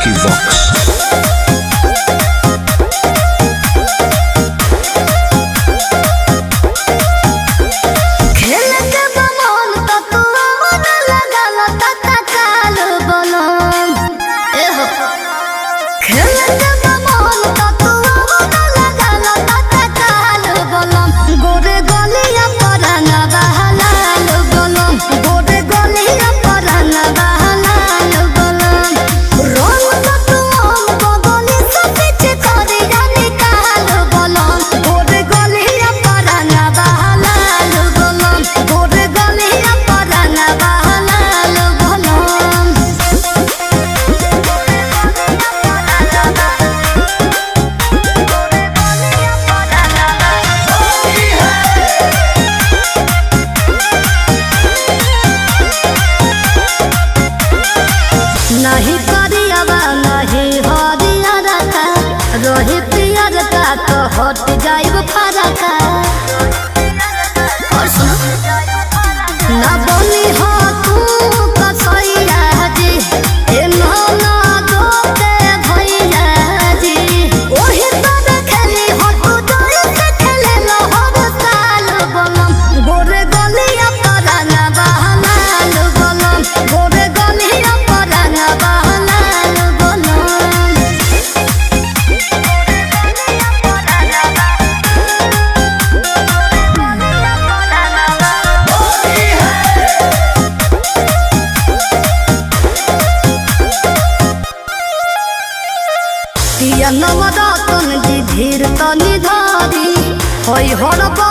Vicky Vox. नहीं करियावा नहीं हरिया रखा रही पिया रखा तो हट जाइब फरका और सुनो ना बोली हो तू कसैया जी ए ना दोते भैया जी ओही तो खेली हो तू जोर से खेले लो हर साल बोलम गोरे गलिया पराना बहलाल बोलम गोरे गलिया पराना बहलाल बोलम पिया नवरतन जी धीर तनी धारी होई हरबा